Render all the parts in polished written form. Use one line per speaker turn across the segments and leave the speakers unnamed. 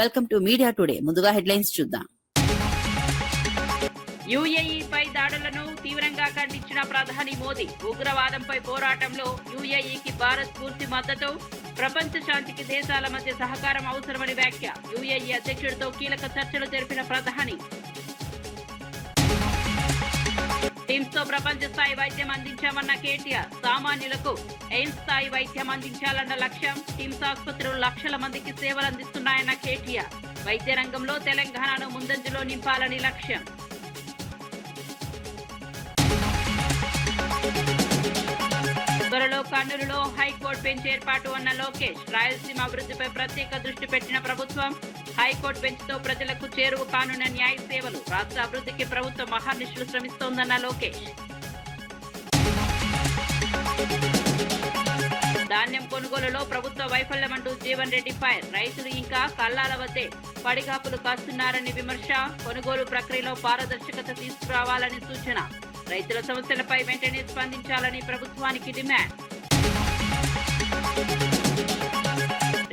Welcome to media today. ముందుగా headlines చూద్దాం.
యూఏఈపై దాడులను తీవ్రంగా ఖండించిన ప్రధాని మోదీ. ఉగ్రవాదంపై పోరాటంలో యూఏఈకి భారత్ పూర్తి మద్దతు. ప్రపంచ శాంతికి దేశాల మధ్య సహకారం అవసరమని వ్యాఖ్య. యూఏఈ అధ్యక్షుడితో కీలక చర్చలు జరిపిన ప్రధాని. టిమ్స్ తో ప్రపంచ స్థాయి వైద్యం అందించామన్న కేటీఆర్. సామాన్యులకు ఎయిమ్స్ స్థాయి వైద్యం అందించాలన్న లక్ష్యం. టిమ్స్ ఆసుపత్రులు లక్షల మందికి సేవలు అందిస్తున్నాయన్న కేటీఆర్. వైద్య రంగంలో తెలంగాణను ముందంజలో నింపాలని లక్ష్యం. త్వరలో కర్నూలులో హైకోర్టు బెంచ్ ఏర్పాటు అన్న లోకేష్. రాయలసీమ అభివృద్ధిపై ప్రత్యేక దృష్టి పెట్టిన ప్రభుత్వం. హైకోర్టు బెంచ్ తో ప్రజలకు చేరువ కానున్న న్యాయ సేవలు. రాష్ట్ర అభివృద్ధికి ప్రభుత్వం మహానిశలు శ్రమిస్తోందన్న లోకేష్. ధాన్యం కొనుగోలులో ప్రభుత్వ వైఫల్యమంటూ జీవన్ రెడ్డి ఫైర్. రైతులు ఇంకా కల్లాల వద్దే పడిగాపులు కాస్తున్నారని విమర్శ. కొనుగోలు ప్రక్రియలో పారదర్శకత తీసుకురావాలని సూచన. రైతుల సమస్యలపై వెంటనే స్పందించాలని ప్రభుత్వానికి డిమాండ్.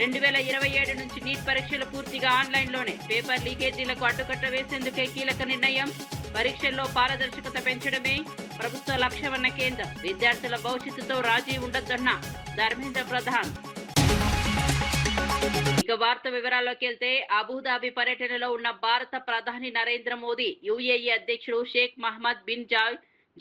2027 నుంచి నీట్ పరీక్షలు పూర్తిగా ఆన్లైన్లోనే. పేపర్ లీకేజీలకు అడ్డుకట్ట వేసేందుకే కీలక నిర్ణయం. పరీక్షల్లో పారదర్శకత పెంచడమే ప్రభుత్వ లక్ష్యమన్న కేంద్రం. విద్యార్థుల భవిష్యత్తుతో రాజీ ఉండొద్దన్న ధర్మేంద్ర ప్రధాన్. ఇక వార్త వివరాల్లోకి వెళ్తే, అబుదాబి పర్యటనలో ఉన్న భారత ప్రధాని నరేంద్ర మోదీ యూఏఈ అధ్యక్షుడు షేక్ మహమ్మద్ బిన్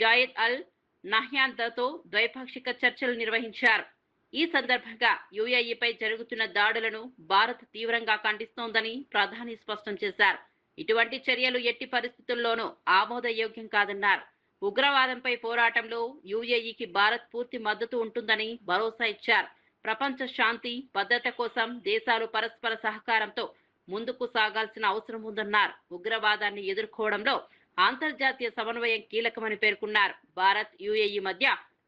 జాయద్ అల్ నహ్యాన్తో ద్వైపాక్షిక చర్చలు నిర్వహించారు. ఈ సందర్భంగా యూఏఈపై జరుగుతున్న దాడులను భారత్ తీవ్రంగా ఖండిస్తోందని ప్రధాని స్పష్టం చేశారు. ఇటువంటి చర్యలు ఎట్టి పరిస్థితుల్లోనూ ఆమోదయోగ్యం కాదన్నారు. ఉగ్రవాదంపై పోరాటంలో యూఏఈకి భారత్ పూర్తి మద్దతు ఉంటుందని భరోసా ఇచ్చారు. ప్రపంచ శాంతి భద్రత కోసం దేశాలు పరస్పర సహకారంతో ముందుకు సాగాల్సిన అవసరం ఉందన్నారు. ఉగ్రవాదాన్ని ఎదుర్కోవడంలో అంతర్జాతీయ సమన్వయం కీలకమని పేర్కొన్నారు. భారత్ యూఏఈ మధ్య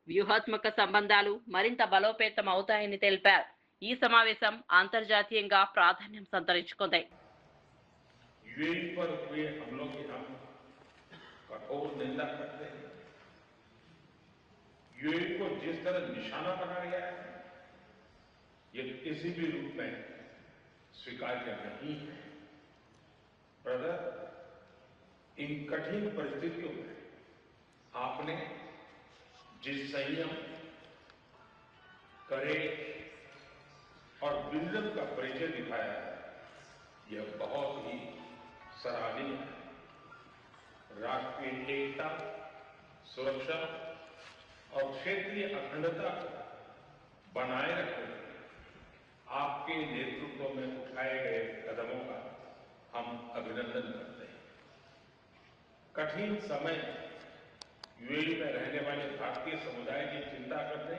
వ్యూహాత్మక సంబంధాలు మరింత బలోపేతం అవుతాయని తెలిపారు. ఈ సమావేశం అంతర్జాతీయంగా ప్రాధాన్యం సంతరించుకుంది.
ये किसी भी रूप में स्वीकार्य नहीं है। ब्रदर, इन कठिन परिस्थितियों में आपने जिस संयम, करेज और विजन का परिचय दिखाया है, यह बहुत ही सराहनीय है। राष्ट्रीय एकता, सुरक्षा और क्षेत्रीय अखंडता को बनाए रखने आपके नेतृत्व में उठाए गए कदमों का हम अभिनंदन करते हैं। कठिन समय यूएई में रहने वाले भारतीय समुदाय की चिंता करने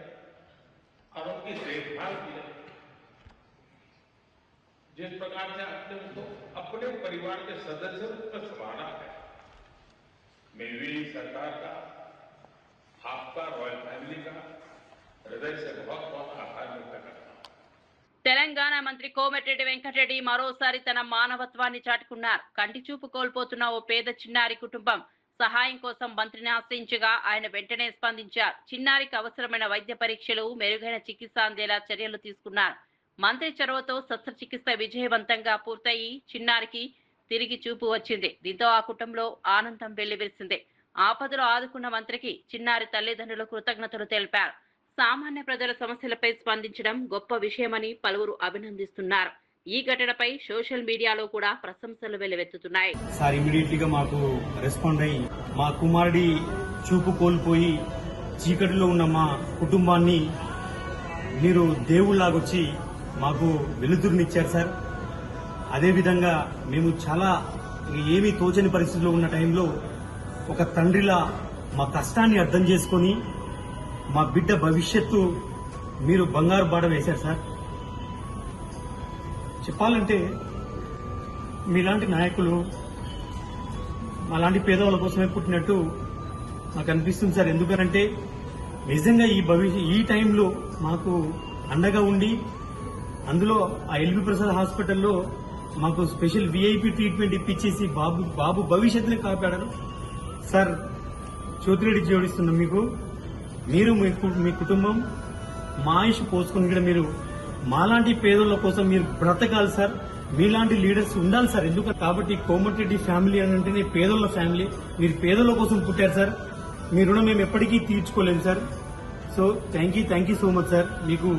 और उनकी देखभाल की जिस प्रकार से आपने उनको अपने परिवार के सदस्यों पर संभाला है, मैं यूएई सरकार का, आपका, रॉयल फैमिली का हृदय से बहुत बहुत आभार व्यक्त करता हूं।
తెలంగాణ మంత్రి కోమటిరెడ్డి వెంకటరెడ్డి మరోసారి తన మానవత్వాన్ని చాటుకున్నారు. కంటి చూపు కోల్పోతున్న ఓ పేద చిన్నారి కుటుంబం సహాయం కోసం మంత్రిని ఆశ్రయించగా ఆయన వెంటనే స్పందించారు. చిన్నారికి అవసరమైన వైద్య పరీక్షలు, మెరుగైన చికిత్స అందేలా చర్యలు తీసుకున్నారు. మంత్రి చొరవతో శస్త్రచికిత్స విజయవంతంగా పూర్తయి చిన్నారికి తిరిగి చూపు వచ్చింది. దీంతో ఆ కుటుంబంలో ఆనందం వెల్లివిరిసింది. ఆపదలో ఆదుకున్న మంత్రికి చిన్నారి తల్లిదండ్రులు కృతజ్ఞతలు తెలిపారు. సామాన్య ప్రజల సమస్యలపై స్పందించడం గొప్ప విషయమని పలువురు అభినందిస్తున్నారు. ఈ ఘటనపై సోషల్ మీడియాలో కూడా ప్రశంసలు వెల్లువెత్తుతున్నాయి.
సార్ ఇమీడియట్ గా మాకు రెస్పాండ్ అయ్యి మా కుమారుడి చూపు కోల్పోయి చీకటిలో ఉన్న మా కుటుంబాన్ని మీరు దేవుళ్లాగొచ్చి మాకు వెలుతురునిచ్చారు సార్. అదేవిధంగా మేము చాలా ఏమీ తోచని పరిస్థితిలో ఉన్న టైంలో ఒక తండ్రిలా మా కష్టాన్ని అర్థం చేసుకొని మా బిడ్డ భవిష్యత్తు మీరు బంగారు బాట వేశారు సార్. చెప్పాలంటే మీలాంటి నాయకులు మాలాంటి పేదవాళ్ళ కోసమే పుట్టినట్టు నాకు అనిపిస్తుంది సార్. ఎందుకంటే నిజంగా ఈ టైంలో మాకు అండగా ఉండి, అందులో ఆ ఎల్బీ ప్రసాద్ హాస్పిటల్లో మాకు స్పెషల్ విఐపి ట్రీట్మెంట్ ఇప్పించేసి బాబు భవిష్యత్తుని కాపాడారు సార్. చోతిరెడ్డి జోడిస్తున్నాం మీకు. మీరు మీ కుటుంబం మా ఆయుష్ పోసుకుని కూడా మీరు మాలాంటి పేదల కోసం మీరు బ్రతకాలి సార్. మీలాంటి లీడర్స్ ఉండాలి సార్. ఎందుకు కాబట్టి కోమటిరెడ్డి ఫ్యామిలీ అని అంటేనే పేదోళ్ళ ఫ్యామిలీ. మీరు పేదోళ్ళ కోసం పుట్టారు సార్. మీ రుణం మేము ఎప్పటికీ తీర్చుకోలేము sir. So thank you so much sir. మీకు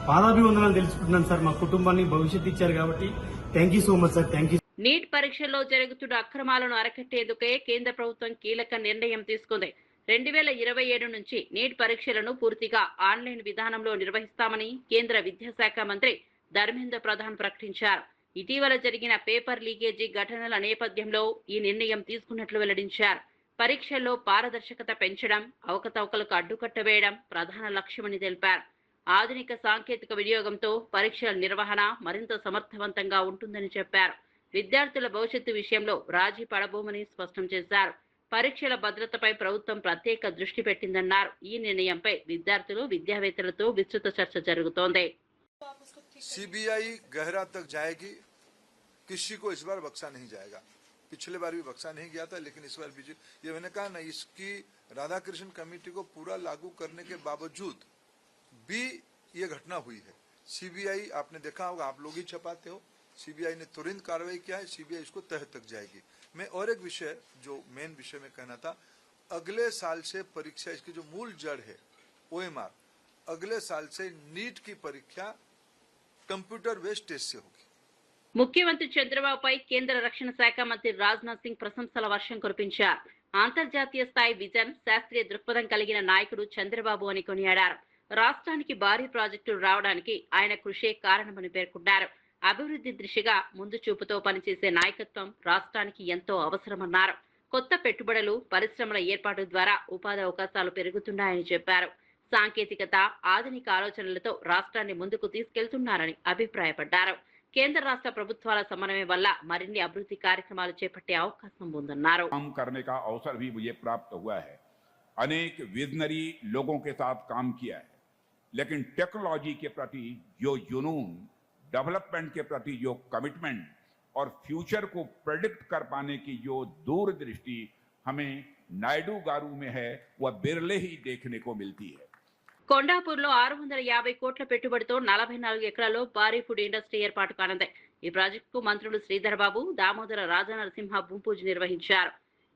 పాదాభివందనాలు తెలుసుకుంటున్నాను సార్. మా కుటుంబాన్ని భవిష్యత్తు ఇచ్చారు కాబట్టి thank you so much sir. Thank you.
NEET పరీక్షల్లో జరుగుతున్న అక్రమాలను అరికట్టేందుకే కేంద్ర ప్రభుత్వం కీలక నిర్ణయం తీసుకుంది. 2027 నుంచి నీట్ పరీక్షలను పూర్తిగా ఆన్లైన్ విధానంలో నిర్వహిస్తామని కేంద్ర విద్యాశాఖ మంత్రి ధర్మేంద్ర ప్రధాన్ ప్రకటించారు. ఇటీవల జరిగిన పేపర్ లీకేజీ ఘటనల నేపథ్యంలో ఈ నిర్ణయం తీసుకున్నట్లు వెల్లడించారు. పరీక్షల్లో పారదర్శకత పెంచడం, అవకతవకలకు అడ్డుకట్ట వేయడం ప్రధాన లక్ష్యమని తెలిపారు. ఆధునిక సాంకేతిక వినియోగంతో పరీక్షల నిర్వహణ మరింత సమర్థవంతంగా ఉంటుందని చెప్పారు. విద్యార్థుల భవిష్యత్తు విషయంలో రాజీ పడబోమని స్పష్టం చేశారు. పరీక్షల భద్రతపై ప్రభుత్వం ప్రత్యేక దృష్టి పెట్టిందన్నారు. ఈ నిర్ణయంపై విద్యార్థులు, విద్యావేత్తలతో విస్తృత చర్చ జరుగుతోంది.
सीबीआई गहरा तक जाएगी, किसी को इस बार बख्शा नहीं जाएगा. पिछले बार भी बख्शा नहीं गया था, लेकिन इस बार भी ये मैंने कहा ना, इसकी राधाकृष्ण कमेटी को पूरा लागू करने के बावजूद भी ये घटना हुई है. सीबीआई आपने देखा होगा, आप लोग ही छपाते हो, सीबीआई ने तुरंत कार्रवाई किया है. सीबीआई इसको तह तक जाएगी. मैं और एक विषय जो मेन विषय में कहना था, अगले साल से परीक्षा, इसकी जो मूल जड़ है OMR, अगले साल से नीट की परीक्षा कंप्यूटर बेस्ड टेस्ट से होगी.
ముఖ్యమంత్రి చంద్రబాబుపై కేంద్ర రక్షణ శాఖ మంత్రి రాజ్నాథ్ సింగ్ ప్రశంసల వర్షం కురిపించారు. అంతర్జాతీయ స్థాయి విజన్, శాస్త్రీయ దృక్పథం కలిగిన నాయకుడు చంద్రబాబు అని కొనియాడారు. రాష్ట్రానికి భారీ ప్రాజెక్టులు రావడానికి ఆయన కృషే కారణమని పేర్కొన్నారు. అభివృద్ధి దిశగా ముందు చూపుతో పనిచేసే నాయకత్వం రాష్ట్రానికి ఎంతో అవసరమన్నారు. కొత్త పెట్టుబడులు, పరిశ్రమల ఏర్పాటు ద్వారా ఉపాధి అవకాశాలు పెరుగుతున్నాయని చెప్పారు. సాంకేతికత, ఆధునిక ఆలోచనలతో రాష్ట్రాన్ని ముందుకు తీసుకెళ్తున్నారని అభిప్రాయపడ్డారు. కేంద్ర రాష్ట్ర ప్రభుత్వాల సమన్వయం వల్ల మరిన్ని అభివృద్ధి కార్యక్రమాలు చేపట్టే అవకాశం ఉందన్నారు.
काम करने का अवसर भी मुझे प्राप्त हुआ है. अनेक विजनरी लोगों के साथ काम किया है, लेकिन टेक्नोलॉजी के प्रति जो जुनून, डेवलपमेंट के प्रति जो कमिटमेंट और फ्यूचर को प्रेडिक्ट कर पाने की जो दूरदृष्टि हमें नायडू गारू में है, वह बिरले ही देखने को मिलती है.
కొండాపూర్లో 650 కోట్ల పెట్టుబడితో 44 ఎకరాల్లో భారీ ఫుడ్ ఇండస్ట్రీ ఏర్పాటు కానుంది. ఈ ప్రాజెక్టుకు మంత్రులు శ్రీధర్ బాబు, దామోదర రాజనరసింహ భూమి పూజ నిర్వహించారు.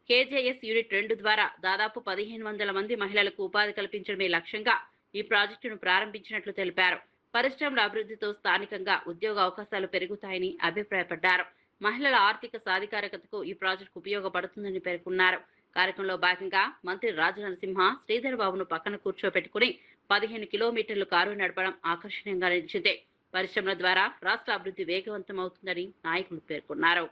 కేజేఎస్ యూనిట్ 2 ద్వారా దాదాపు 1500 మంది మహిళలకు ఉపాధి కల్పించడమే లక్ష్యంగా ఈ ప్రాజెక్టును ప్రారంభించినట్లు తెలిపారు. పరిశ్రమల అభివృద్ధితో స్థానికంగా ఉద్యోగ అవకాశాలు పెరుగుతాయని అభిప్రాయపడ్డారు. మహిళల ఆర్థిక సాధికారకతకు ఈ ప్రాజెక్టు ఉపయోగపడుతుందని పేర్కొన్నారు. కార్యక్రమంలో భాగంగా మంత్రి రాజనరసింహ శ్రీధర్ బాబును పక్కన కూర్చోపెట్టుకుని 15 కిలోమీటర్లు కారు నడపడం ఆకర్షణీయంగా నిలిచింది. పరిశ్రమల ద్వారా రాష్ట్ర అభివృద్ధి వేగవంతం అవుతుందని నాయకులు పేర్కొన్నారు.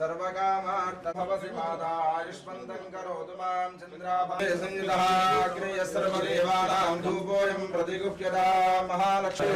सर्वकामार्थ भवसि माता आयुष्मन्तं करोतु मां चन्द्राभाय संयुतः अग्नेय सर्वदेवानां धूपोऽयं प्रतिगुह्यता महालक्ष्मी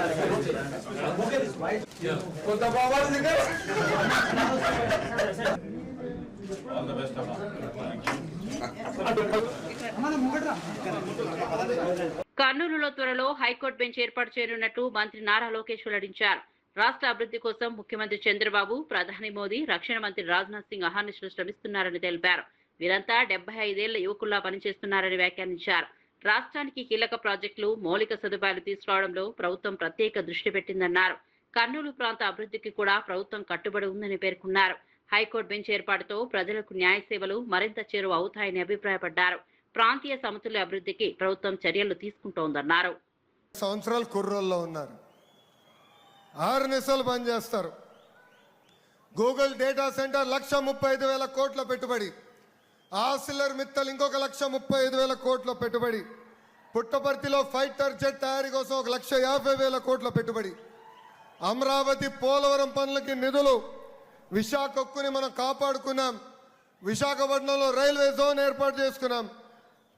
కర్నూలులో త్వరలో హైకోర్టు బెంచ్ ఏర్పాటు చేయనున్నట్టు మంత్రి నారా లోకేష్ వెల్లడించారు. రాష్ట్ర అభివృద్ధి కోసం ముఖ్యమంత్రి చంద్రబాబు, ప్రధాని మోదీ, రక్షణ మంత్రి రాజ్నాథ్ సింగ్ అహర్నిశలు శ్రమిస్తున్నారని తెలిపారు. వీరంతా 75 ఏళ్ల యువకుల్లా పనిచేస్తున్నారని వ్యాఖ్యానించారు. రాష్ట్రానికి కీలక ప్రాజెక్టులు, మౌలిక సదుపాయాలు తీసుకురావడంలో ప్రభుత్వం ప్రత్యేక దృష్టి పెట్టిందన్నారు. కర్నూలు ప్రాంత అభివృద్ధికి కూడా ప్రభుత్వం కట్టుబడి ఉందని పేర్కొన్నారు. హైకోర్టు బెంచ్ ఏర్పాటుతో ప్రజలకు న్యాయ సేవలు మరింత చేరువ అవుతాయని అభిప్రాయపడ్డారు. ప్రాంతీయ సమతుల్య అభివృద్ధికి ప్రభుత్వం చర్యలు తీసుకుంటోందన్నారు.
సంవత్సరాలు కుర్రోల్లో ఉన్నారు, 6 నెలలు పనిచేస్తారు. గూగుల్ డేటా సెంటర్ 1,35,000 కోట్ల పెట్టుబడి, ఆసిలర్ మిత్తల్ ఇంకొక 1,35,000 కోట్ల పెట్టుబడి, పుట్టపర్తిలో ఫైటర్ జెట్ తయారీ కోసం 1,50,000 కోట్ల పెట్టుబడి, అమరావతి పోలవరం పనులకి నిధులు, విశాఖ ఉక్కుని మనం కాపాడుకున్నాం, విశాఖపట్నంలో రైల్వే జోన్ ఏర్పాటు చేసుకున్నాం.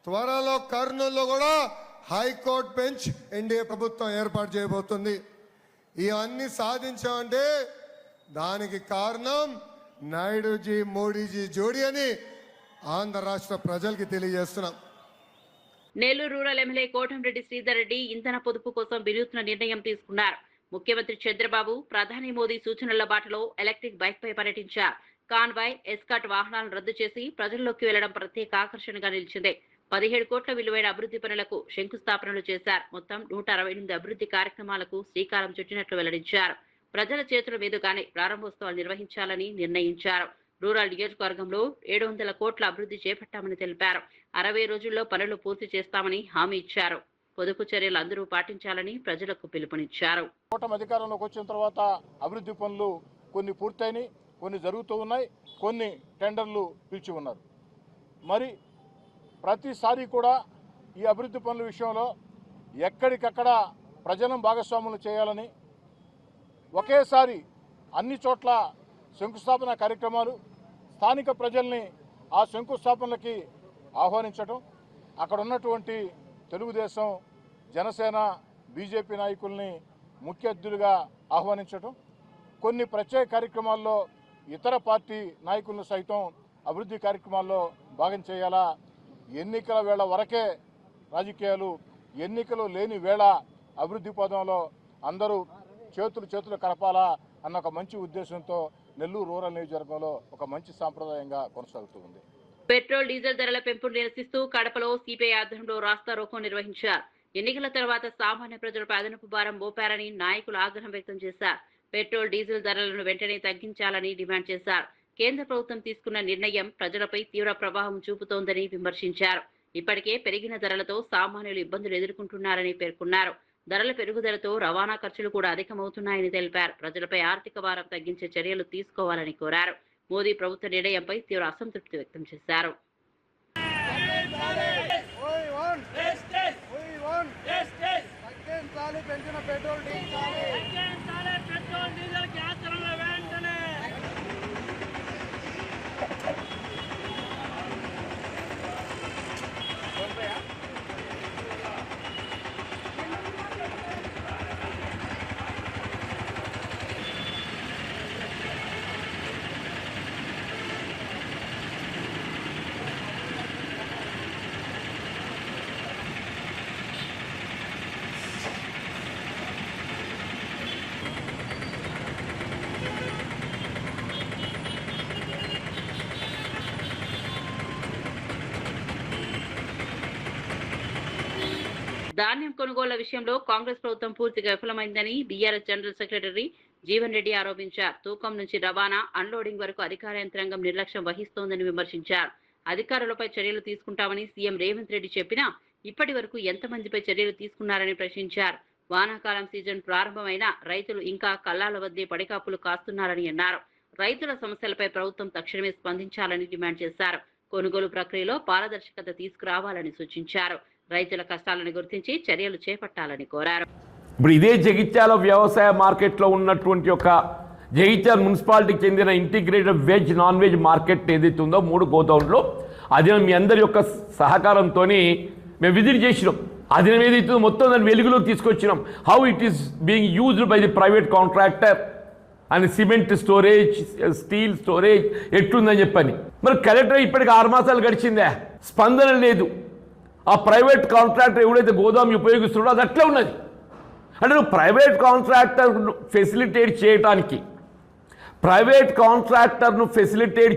త్వరలో కర్నూలులో కూడా హైకోర్టు బెంచ్ ఎన్డీఏ ప్రభుత్వం ఏర్పాటు చేయబోతుంది. ఇవన్నీ సాధించామంటే దానికి కారణం నాయుడుజీ మోడీజీ జోడీ అని ఆంధ్ర రాష్ట్ర ప్రజలకి తెలియజేస్తున్నాం.
నెల్లూరు రూరల్ ఎమ్మెల్యే కోటంరెడ్డి శ్రీధర్ రెడ్డి ఇంధన పొదుపు కోసం వినూత్న నిర్ణయం తీసుకున్నారు. ముఖ్యమంత్రి చంద్రబాబు, ప్రధాని మోదీ సూచనల బాటలో ఎలక్ట్రిక్ బైక్ పై పర్యటించారు. కాన్వాయ్, ఎస్కాట్ వాహనాలను రద్దు చేసి ప్రజల్లోకి వెళ్లడం ప్రత్యేక ఆకర్షణగా నిలిచింది. 17 కోట్ల విలువైన అభివృద్ధి పనులకు శంకుస్థాపనలు చేశారు. మొత్తం 168 అభివృద్ధి కార్యక్రమాలకు శ్రీకారం చుట్టినట్లు వెల్లడించారు. ప్రజల చేతుల మీదుగానే ప్రారంభోత్సవాలు నిర్వహించాలని నిర్ణయించారు. రూరల్ నియోజకవర్గంలో 700 కోట్ల అభివృద్ధి చేపట్టామని తెలిపారు. 60 రోజుల్లో పనులు పూర్తి చేస్తామని హామీ ఇచ్చారు. పొదుపు చర్యలు అందరూ పాటించాలని ప్రజలకు పిలుపునిచ్చారు.
కూటమి అధికారంలోకి వచ్చిన తర్వాత అభివృద్ధి పనులు కొన్ని పూర్తయినాయి, కొన్ని జరుగుతూ ఉన్నాయి, కొన్ని టెండర్లు పిలిచి ఉన్నారు. మరి ప్రతిసారి కూడా ఈ అభివృద్ధి పనుల విషయంలో ఎక్కడికక్కడ ప్రజలను భాగస్వాములు చేయాలని ఒకేసారి అన్ని చోట్ల శంకుస్థాపన కార్యక్రమాలు, స్థానిక ప్రజల్ని ఆ శంకుస్థాపనలకి ఆహ్వానించడం, అక్కడ ఉన్నటువంటి తెలుగుదేశం, జనసేన, బీజేపీ నాయకుల్ని ముఖ్య అతిథులుగా ఆహ్వానించడం, కొన్ని ప్రత్యేక కార్యక్రమాల్లో ఇతర పార్టీ నాయకులను సైతం అభివృద్ధి కార్యక్రమాల్లో భాగం చేయాలా, ఎన్నికల వేళ వరకే రాజకీయాలు, ఎన్నికలు లేని వేళ అభివృద్ధి పదంలో అందరూ చేతులు కలపాలా అన్న ఒక మంచి ఉద్దేశంతో నెల్లూరు రూరల్ నియోజకవర్గంలో ఒక మంచి సాంప్రదాయంగా కొనసాగుతూ ఉంది.
పెట్రోల్, డీజిల్ ధరల పెంపును నిరసిస్తూ కడపలో సిపిఐ ఆధ్వర్యంలో రాస్తా రోకో నిర్వహించారు. ఎన్నికల తర్వాత సామాన్య ప్రజలపై అదనపు భారం మోపారని నాయకులు ఆగ్రహం వ్యక్తం చేశారు. పెట్రోల్, డీజిల్ ధరలను వెంటనే తగ్గించాలని డిమాండ్ చేశారు. కేంద్ర ప్రభుత్వం తీసుకున్న నిర్ణయం ప్రజలపై తీవ్ర ప్రభావం చూపుతోందని విమర్శించారు. ఇప్పటికే పెరిగిన ధరలతో సామాన్యులు ఇబ్బందులు ఎదుర్కొంటున్నారని పేర్కొన్నారు. ధరల పెరుగుదలతో రవాణా ఖర్చులు కూడా అధికమవుతున్నాయని తెలిపారు. ప్రజలపై ఆర్థిక భారం తగ్గించే చర్యలు తీసుకోవాలని కోరారు. మోదీ ప్రభుత్వ నిర్ణయంపై తీవ్ర అసంతృప్తి వ్యక్తం చేశారు. ధాన్యం కొనుగోళ్ల విషయంలో కాంగ్రెస్ ప్రభుత్వం పూర్తిగా విఫలమైందని BRS general secretary Jeevan Reddy ఆరోపించారు. తూకం నుంచి రవాణా, అన్లోడింగ్ వరకు అధికార యంత్రాంగం నిర్లక్ష్యం వహిస్తోందని విమర్శించారు. అధికారులపై చర్యలు తీసుకుంటామని సీఎం రేవంత్ రెడ్డి చెప్పినా ఇప్పటి వరకు ఎంతమందిపై చర్యలు తీసుకున్నారని ప్రశ్నించారు. వానాకాలం సీజన్ ప్రారంభమైన రైతులు ఇంకా కల్లాల వద్దే పడికాపులు కాస్తున్నారని అన్నారు. రైతుల సమస్యలపై ప్రభుత్వం తక్షణమే స్పందించాలని డిమాండ్ చేశారు. కొనుగోలు ప్రక్రియలో పారదర్శకత తీసుకురావాలని సూచించారు. రైతుల కష్టాలను గుర్తించి చర్యలు చేపట్టాలని కోరారు.
ఇప్పుడు ఇదే జగిత్యాల వ్యవసాయ మార్కెట్లో ఉన్నటువంటి ఒక జగిత్యాల మున్సిపాలిటీకి చెందిన integrated veg, non veg market ఏదైతే ఉందో 3 గోదాముల్లో అది మీ అందరి యొక్క సహకారంతో మేము విజిట్ చేసినాం. అది ఏదైతే మొత్తం దాన్ని వెలుగులోకి తీసుకొచ్చినాం. How it is being used by the private contractor and cement storage, steel storage ఎట్లుందని చెప్పని. మరి కలెక్టర్ ఇప్పటికి 6 మాసాలు గడిచిందే, స్పందన లేదు. ఆ ప్రైవేట్ కాంట్రాక్టర్ ఎవడైతే గోదాం ఉపయోగిస్తున్నాడో అది అట్లా ఉన్నది. అంటే నువ్వు ప్రైవేట్ కాంట్రాక్టర్ను ఫెసిలిటేట్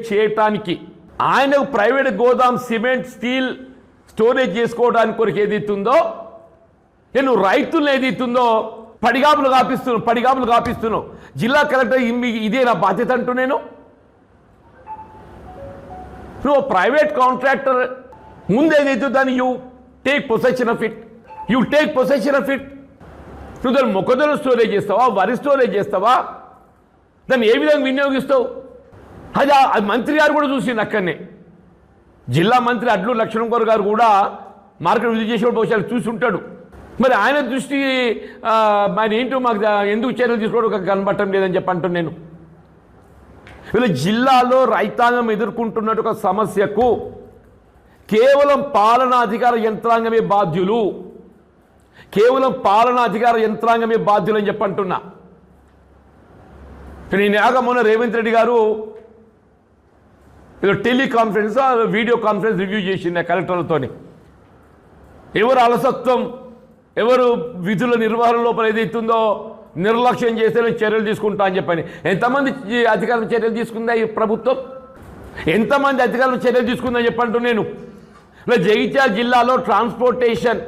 చేయటానికి ఆయన ప్రైవేట్ గోదాం సిమెంట్, స్టీల్ స్టోరేజ్ చేసుకోవడానికి కొరకు ఏదైతుందో నువ్వు రైతులను ఏదైతుందో పడిగాపులు కాపిస్తున్నావు. జిల్లా కలెక్టర్ ఇదే నా బాధ్యత అంటూ నువ్వు ప్రైవేట్ కాంట్రాక్టర్ ముందు ఏదైతే దాన్ని you take possession of it. నువ్వు దాన్ని మొక్కజొన్న స్టోరేజ్ చేస్తావా, వరి స్టోరేజ్ చేస్తావా, దాన్ని ఏ విధంగా వినియోగిస్తావు? అది మంత్రి గారు కూడా చూసిండు. అక్కడనే జిల్లా మంత్రి అడ్లు లక్ష్మణ్ గారు కూడా మార్కెట్ విజిట్ చేసేవాడు బహుశా చూసి ఉంటాడు. మరి ఆయన దృష్టి ఆయన ఏంటో మాకు ఎందుకు చర్యలు తీసుకోవడం కనబడటం లేదని చెప్పంటాను నేను. వీళ్ళ జిల్లాలో రైతాంగం ఎదుర్కొంటున్నట్టు ఒక సమస్యకు కేవలం పాలనా అధికార యంత్రాంగమే బాధ్యులు అని చెప్పంటున్నా. నేను మొన్న రేవంత్ రెడ్డి గారు టెలికాన్ఫరెన్స్, వీడియో కాన్ఫరెన్స్ రివ్యూ చేసింది కలెక్టర్లతో. ఎవరు అలసత్వం, ఎవరు విధుల నిర్వహణ లోపల ఏదైతుందో నిర్లక్ష్యం చేస్తే నేను చర్యలు తీసుకుంటా అని చెప్పని ఎంతమంది అధికారులు చర్యలు తీసుకుందా ఈ ప్రభుత్వం? ఎంతమంది అధికారులు చర్యలు తీసుకుందని చెప్పంటూ నేను జగిత్యాల జిల్లాలో ట్రాన్స్పోర్టేషన్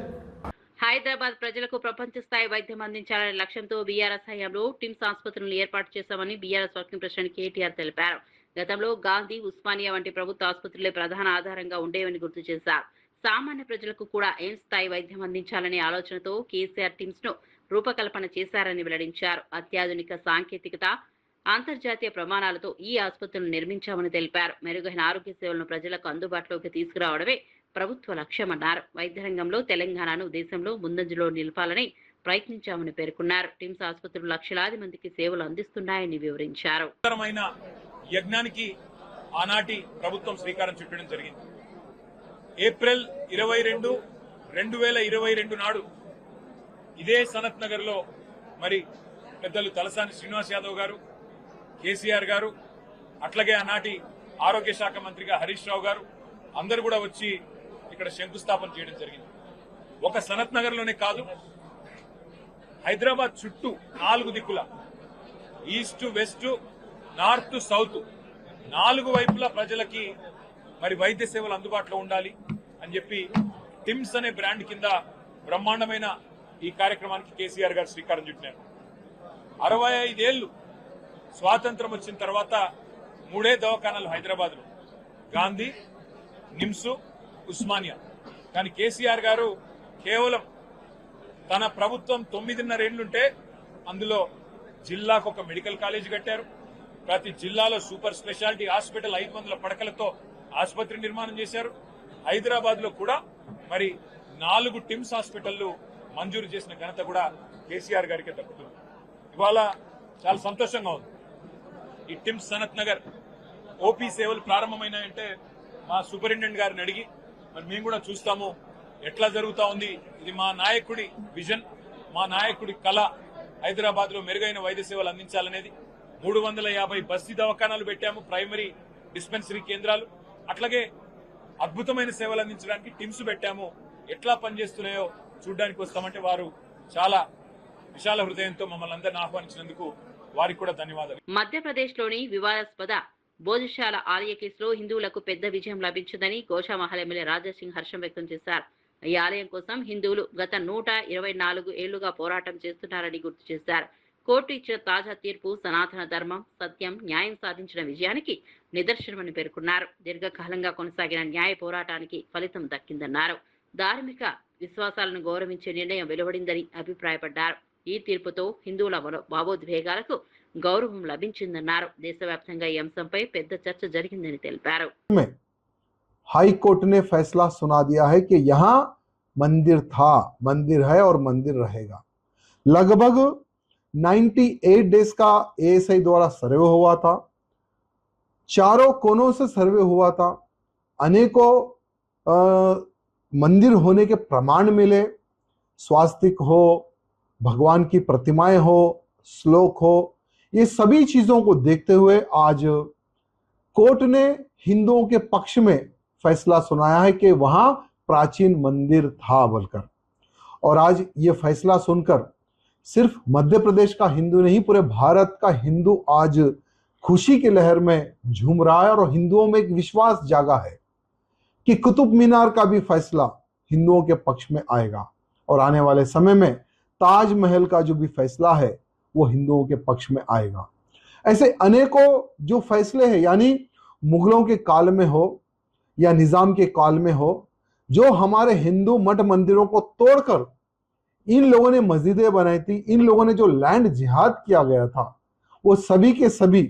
హైదరాబాద్ ప్రజలకు ప్రపంచ స్థాయి వైద్యం అందించాలనే లక్ష్యంతో బీఆర్ఎస్ హయాంలో టిమ్స్ ఆసుపత్రులను ఏర్పాటు చేశామని బీఆర్ఎస్ వర్కింగ్ ప్రెసిడెంట్ కేటీఆర్ తెలిపారు. గతంలో గాంధీ, ఉస్మానియా వంటి ప్రభుత్వ ఆసుపత్రులే ప్రధాన ఆధారంగా ఉండేవని గుర్తు చేశారు. సామాన్య ప్రజలకు కూడా ఎయిమ్స్ స్థాయి వైద్యం అందించాలనే ఆలోచనతో కేసీఆర్ టిమ్స్ ను రూపకల్పన చేశారని వెల్లడించారు. అత్యాధునిక సాంకేతికత, అంతర్జాతీయ ప్రమాణాలతో ఈ ఆసుపత్రులను నిర్మించామని తెలిపారు. మెరుగైన ఆరోగ్య సేవలను ప్రజలకు అందుబాటులోకి తీసుకురావడమే ప్రభుత్వ లక్ష్యమన్నారు. వైద్య రంగంలో తెలంగాణను దేశంలో ముందంజలో నిలపాలని ప్రయత్నించామని పేర్కొన్నారు. టిమ్స్ ఆసుపత్రులు లక్షలాది మందికి సేవలు అందిస్తున్నాయని వివరించారు.
యజ్ఞానికి ఆనాటి ప్రభుత్వం శ్రీకారం చుట్టడం జరిగింది. ఏప్రిల్ 22, 2022 నాడు ఇదే సనత్ నగర్ లో మరి పెద్దలు తలసాని శ్రీనివాస్ యాదవ్ గారు, కేసీఆర్ గారు, అట్లాగే ఆనాటి ఆరోగ్య శాఖ మంత్రిగా హరీష్ రావు గారు అందరూ కూడా వచ్చి ఇక్కడ శంకుస్థాపన చేయడం జరిగింది. ఒక సనత్ నగర్ లోనే కాదు, హైదరాబాద్ చుట్టూ 4 దిక్కుల ఈస్ట్, వెస్ట్, నార్త్, సౌత్ 4 వైపులా ప్రజలకి మరి వైద్య సేవలు అందుబాటులో ఉండాలి అని చెప్పి టిమ్స్ అనే బ్రాండ్ కింద బ్రహ్మాండమైన ఈ కార్యక్రమానికి కేసీఆర్ గారు శ్రీకారం చుట్టినారు. 65 ఏళ్లు స్వాతంత్రం వచ్చిన తర్వాత 3 దవాఖానాలు హైదరాబాద్ లో, గాంధీ, నిమ్స్, ఉస్మానియా. కానీ కేసీఆర్ గారు కేవలం తన ప్రభుత్వం 9.5 ఏళ్లుంటే అందులో జిల్లాకు ఒక మెడికల్ కాలేజ్ కట్టారు. ప్రతి జిల్లాలో సూపర్ స్పెషాలిటీ హాస్పిటల్ 500 పడకలతో ఆసుపత్రి నిర్మాణం చేశారు. హైదరాబాద్ లో కూడా మరి 4 టిమ్స్ హాస్పిటళ్లు మంజూరు చేసిన ఘనత కూడా కేసీఆర్ గారికి దక్కుతుంది. ఇవాళ చాలా సంతోషంగా ఉంది. ఈ టిమ్స్ సనత్ నగర్ ఓపీ సేవలు ప్రారంభమైనాయంటే మా సూపరింటెండెంట్ గారిని అడిగి మరి మేము కూడా చూస్తాము ఎట్లా జరుగుతా ఉంది. ఇది మా నాయకుడి విజన్, మా నాయకుడి కళ. హైదరాబాద్ లో మెరుగైన వైద్య సేవలు అందించాలనేది 350 బస్తీ దవాఖానాలు పెట్టాము, ప్రైమరీ డిస్పెన్సరీ కేంద్రాలు. అట్లాగే అద్భుతమైన సేవలు అందించడానికి టిమ్స్ పెట్టాము. ఎట్లా పనిచేస్తున్నాయో చూడడానికి వస్తామంటే వారు చాలా విశాల హృదయంతో మమ్మల్ని అందరిని ఆహ్వానించినందుకు వారికి కూడా ధన్యవాదాలు.
మధ్యప్రదేశ్ లోని వివాదాస్పద భోజశాల ఆలయ కేసులో హిందువులకు పెద్ద విజయం లభించిందని గోషామహల్ ఎమ్మెల్యే రాజాసింగ్ హర్షం వ్యక్తం చేశారు. ఈ ఆలయం కోసం హిందువులు గత 124 ఏళ్లుగా పోరాటం చేస్తున్నారని గుర్తు చేశారు. కోర్టు ఇచ్చిన తాజా తీర్పు సనాతన ధర్మం, సత్యం, న్యాయం సాధించిన విజయానికి నిదర్శనమని పేర్కొన్నారు. దీర్ఘకాలంగా కొనసాగిన న్యాయ పోరాటానికి ఫలితం దక్కిందన్నారు. ధార్మిక విశ్వాసాలను గౌరవించే నిర్ణయం వెలువడిందని అభిప్రాయపడ్డారు. ఈ తీర్పుతో హిందువుల భావోద్వేగాలకు గౌరవం లభించిందన్నారు. దేశవ్యాప్తంగా ఈ అంశంపై పెద్ద చర్చ జరిగిందని తెలిపారు.
हाई कोर्ट ने फैसला सुना दिया है कि यहाँ मंदिर था, मंदिर है और मंदिर रहेगा. लगभग 98 डेज का एएसआई द्वारा सर्वे हुआ था. चारों कोनों से सर्वे हुआ था. अनेकों मंदिर होने के प्रमाण मिले. स्वास्तिक हो, भगवान की प्रतिमाएं हो, श्लोक हो, ये सभी चीजों को देखते हुए आज कोर्ट ने हिंदुओं के पक्ष में फैसला सुनाया है कि वहां प्राचीन मंदिर था बोलकर. और आज ये फैसला सुनकर सिर्फ मध्य प्रदेश का हिंदू नहीं, पूरे भारत का हिंदू आज खुशी की लहर में झूम रहा है. और हिंदुओं में एक विश्वास जागा है कि कुतुब मीनार का भी फैसला हिंदुओं के पक्ष में आएगा. और आने वाले समय में ताजमहल का जो भी फैसला है वो हिंदुओं के पक्ष में आएगा. ऐसे अनेकों जो फैसले हैं, यानी मुगलों के काल में हो या निजाम के काल में हो, जो हमारे हिंदू मठ मंदिरों को तोड़कर इन लोगों ने मस्जिदें बनाई थी, इन लोगों ने जो लैंड जिहाद किया गया था, वो सभी के सभी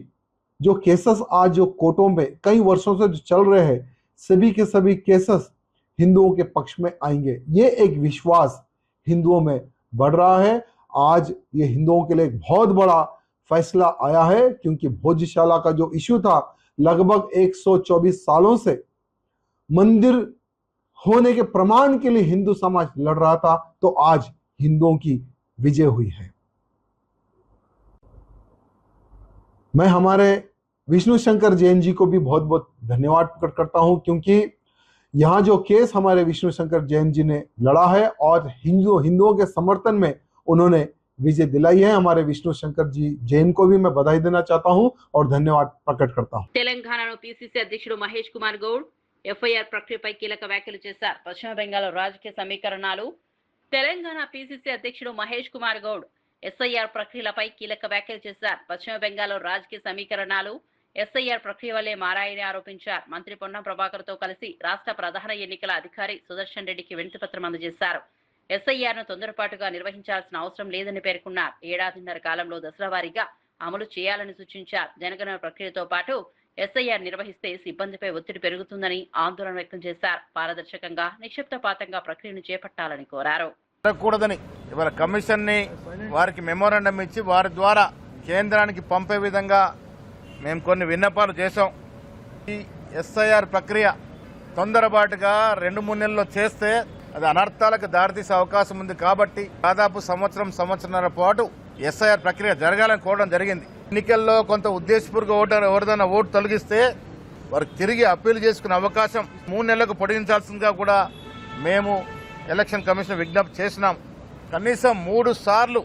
जो केसेस आज जो कोर्टों में कई वर्षों से जो चल रहे हैं, सभी के सभी केसेस हिंदुओं के पक्ष में आएंगे. ये एक विश्वास हिंदुओं में बढ़ रहा है. आज ये हिंदुओं के लिए एक बहुत बड़ा फैसला आया है, क्योंकि भोजशाला का जो इश्यू था, लगभग 124 सालों से मंदिर होने के प्रमाण के लिए हिंदू समाज लड़ रहा था, तो आज हिंदुओं की विजय हुई है. मैं हमारे विष्णु शंकर जैन जी को भी बहुत बहुत धन्यवाद प्रकट करता हूं, क्योंकि यहाँ जो केस हमारे विष्णु शंकर जैन जी ने लड़ा है और हिंदुओं के समर्थन में उन्होंने विजय दिलाई है। हमारे विष्णु शंकर जी जैन को भी मैं बधाई देना चाहता हूं और धन्यवाद प्रकट करता हूं।
తెలంగాణలో పీసీసీ అధ్యక్షుడు మహేష్ కుమార్ గౌడ్ ఎఫ్ఐఆర్ ప్రక్రియపై కీలక వ్యాఖ్యలు చేశారు. పశ్చిమ బెంగాల్ రాజకీయ సమీకరణాలు. తెలంగాణ పీసీసీ అధ్యక్షుడు మహేష్ కుమార్ గౌడ్ ఎస్ఐఆర్ ప్రక్రియలపై కీలక వ్యాఖ్యలు చేశారు. పశ్చిమ బెంగాల్ రాజకీయ సమీకరణాలు ఎస్ఐఆర్ ప్రక్రియ వల్లే మారాయని ఆరోపించారు. మంత్రి పొన్నం ప్రభాకర్ తో కలిసి రాష్ట్ర ప్రధాన ఎన్నికల అధికారి సుదర్శన్ రెడ్డికి వినతిపత్రం అందజేశారు. ఎస్ఐఆర్ ను తొందరపాటుగా నిర్వహించాల్సిన అవసరం లేదని పేర్కొన్నారు. ఏడాదిన్నర కాలంలో దశల వారీగా అమలు చేయాలని సూచించారు. జనగణన ప్రక్రియతో పాటు ఎస్ఐఆర్ నిర్వహిస్తే సిబ్బందిపై ఒత్తిడి పెరుగుతుందని ఆందోళన వ్యక్తం చేశారు. పారదర్శకంగా నిక్షిప్తపాతంగా ప్రక్రియను చేపట్టాలని కోరారు.
జరగకూడదని ఇవాళ కమిషన్ ని వారికి మెమోరాండం ఇచ్చి వారి ద్వారా కేంద్రానికి పంపే విధంగా మేము కొన్ని విన్నపాలు చేశాం. ఈ ఎస్ఐఆర్ ప్రక్రియ తొందరపాటుగా 2-3 నెలల్లో చేస్తే అది అనర్థాలకు దారితీసే అవకాశం ఉంది. కాబట్టి దాదాపు సంవత్సరంన్నర పాటు ఎస్ఐఆర్ ప్రక్రియ జరగాలని కోరడం జరిగింది. ఎన్నికల్లో కొంత ఉద్దేశపూర్వక ఓటర్ ఎవరిదైనా ఓటు తొలగిస్తే వారికి తిరిగి అప్పీల్ చేసుకునే అవకాశం 3 నెలలకు పొడిగించాల్సిందిగా కూడా మేము ఎలక్షన్ కమిషన్ విజ్ఞప్తి చేసినాం. కనీసం 3 సార్లు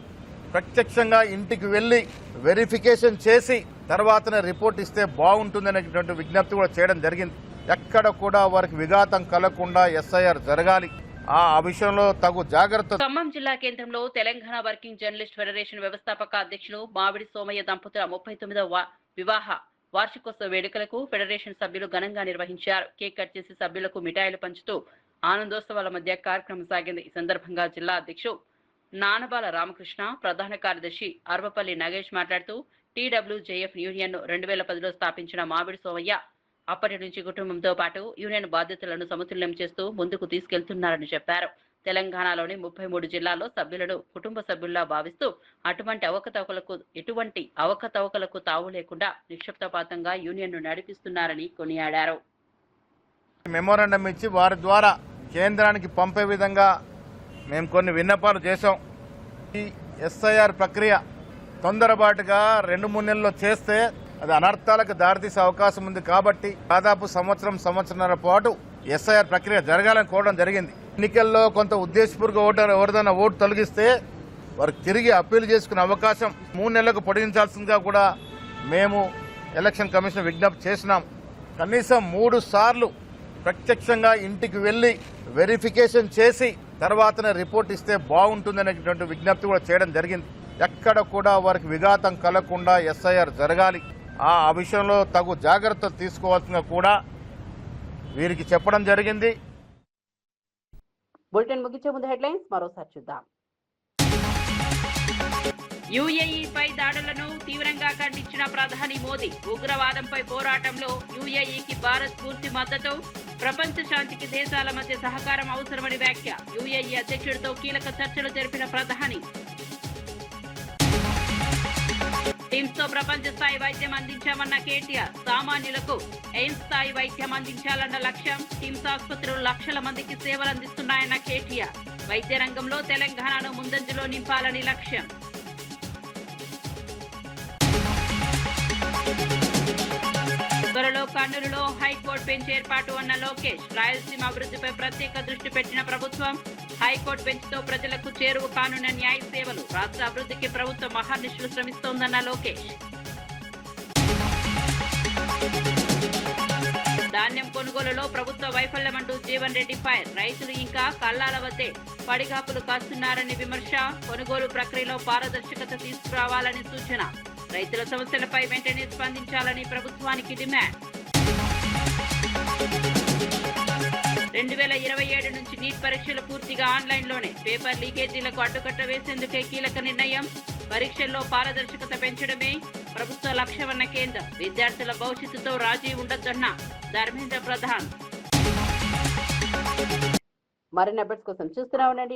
ప్రత్యక్షంగా ఇంటికి వెళ్లి వెరిఫికేషన్ చేసి తర్వాతనే రిపోర్ట్ ఇస్తే బాగుంటుందనేటువంటి విజ్ఞప్తి కూడా చేయడం జరిగింది. ఎక్కడ కూడా వారికి విఘాతం కలగకుండా ఎస్ఐఆర్ జరగాలి. ఆ విషయంలో తగు జాగ్రత్త.
ఖమ్మం జిల్లా కేంద్రంలో తెలంగాణ వర్కింగ్ జర్నలిస్ట్ ఫెడరేషన్ వ్యవస్థాపక అధ్యక్షులు మావిడి సోమయ్య దంపతుల 39వ వివాహ వార్షికోత్సవ వేడుకలకు ఫెడరేషన్ సభ్యులు ఘనంగా నిర్వహించారు. కేక్ కట్ చేసి సభ్యులకు మిఠాయిలు పంచుతూ ఆనందోత్సవాల మధ్య కార్యక్రమం సాగింది. ఈ సందర్భంగా జిల్లా అధ్యక్షుడు నానబాల రామకృష్ణ, ప్రధాన కార్యదర్శి అర్వపల్లి నగేష్ మాట్లాడుతూ TWJF యూనియన్ ను 2010లో స్థాపించిన మావిడి సోమయ్య అప్పటి నుంచి కుటుంబంతో పాటు యూనియన్ బాధ్యతలను సమతుల్యం చేస్తూ ముందుకు తీసుకెళ్తున్నారని చెప్పారు. తెలంగాణలోని 33 జిల్లాల్లో సభ్యులను కుటుంబ సభ్యుల్లా భావిస్తూ ఎటువంటి అవకతవకలకు తావు లేకుండా నిక్షిప్తపాతంగా యూనియన్ ను నడిపిస్తున్నారని కొనియాడారు.
మెమోరాండం ఇచ్చి వారి ద్వారా కేంద్రానికి పంపే విధంగా మేము కొన్ని విన్నపాలు చేశాం. ఈ ఎస్ఐఆర్ ప్రక్రియ తొందరపాటుగా 2-3 నెలల్లో చేస్తే అది అనర్థాలకు దారితీసే అవకాశం ఉంది. కాబట్టి దాదాపు సంవత్సరంన్నర పాటు ఎస్ఐఆర్ ప్రక్రియ జరగాలని కోరడం జరిగింది. ఎన్నికల్లో కొంత ఉద్దేశపూర్వక ఓటర్ ఎవరిదైనా ఓటు తొలగిస్తే వారికి తిరిగి అప్పీల్ చేసుకునే అవకాశం 3 నెలలకు పొడిగించాల్సిందిగా కూడా మేము ఎలక్షన్ కమిషన్ విజ్ఞప్తి చేసినాం. కనీసం 3 సార్లు ప్రత్యక్షంగా ఇంటికి వెళ్లి వెరిఫికేషన్ చేసి తర్వాతనే రిపోర్ట్ ఇస్తే బాగుంటుందనేటువంటి విజ్ఞప్తి కూడా చేయడం జరిగింది. ఎక్కడ కూడా వారికి విఘాతం కలగకుండా ఎస్ఐఆర్ జరగాలి. ఆ విషయంలో తగు జాగ్రత్తలు తీసుకోవాల్సిందిగా కూడా వీరికి చెప్పడం జరిగింది.
బులెటిన్ ముగించే ముందు హెడ్లైన్స్ మరోసారి చూద్దాం. యుఏఈపై దాడులను తీవ్రంగా ఖండించిన ప్రధాని మోదీ. ఉగ్రవాదంపై పోరాటంలో యుఏఈకి భారత్ పూర్తి మద్దతు. ప్రపంచ శాంతికి దేశాల మధ్య సహకారం అవసరమని వ్యాఖ్య. యుఏఈ అధ్యక్షుడితో కీలక చర్చలు జరిపిన ప్రధాని. టిమ్స్ తో ప్రపంచ స్థాయి వైద్యం అందించామన్న కేటీఆర్. సామాన్యులకు ఎయిమ్స్ స్థాయి వైద్యం అందించాలన్న లక్ష్యం. టిమ్స్ ఆసుపత్రులు లక్షల మందికి సేవలు అందిస్తున్నాయన్న కేటీఆర్. వైద్య రంగంలో తెలంగాణను ముందంజలో నింపాలని లక్ష్యం. త్వరలో కర్నూలులో హైకోర్టు బెంచ్ ఏర్పాటు అన్న లోకేష్. రాయలసీమ అభివృద్ధిపై ప్రత్యేక దృష్టి పెట్టిన ప్రభుత్వం. హైకోర్టు బెంచ్ తో ప్రజలకు చేరువ కానున్న న్యాయ సేవలు. రాష్ట్ర అభివృద్ధికి ప్రభుత్వం మహానిశలు శ్రమిస్తోందన్న లోకేష్. ధాన్యం కొనుగోలులో ప్రభుత్వ వైఫల్యమంటూ జీవన్ రెడ్డి ఫైర్. రైతులు ఇంకా కల్లాల వద్దే పడిగాపులు కాస్తున్నారని విమర్శ. కొనుగోలు ప్రక్రియలో పారదర్శకత తీసుకురావాలని సూచన. రైతుల సమస్యలపై వెంటనే స్పందించాలని ప్రభుత్వానికి డిమాండ్. 2027 నుంచి నీట్ పరీక్షలు పూర్తిగా ఆన్లైన్లోనే. పేపర్ లీకేజీలకు అడ్డుకట్ట వేసేందుకే కీలక నిర్ణయం. పరీక్షల్లో పారదర్శకత పెంచడమే ప్రభుత్వ లక్ష్యమన్న కేంద్రం. విద్యార్థుల భవిష్యత్తుతో రాజీ ఉండొద్దన్న ధర్మేంద్ర ప్రధాన్. మరిన్ని అప్డేట్స్ కోసం చూస్తూనే ఉండండి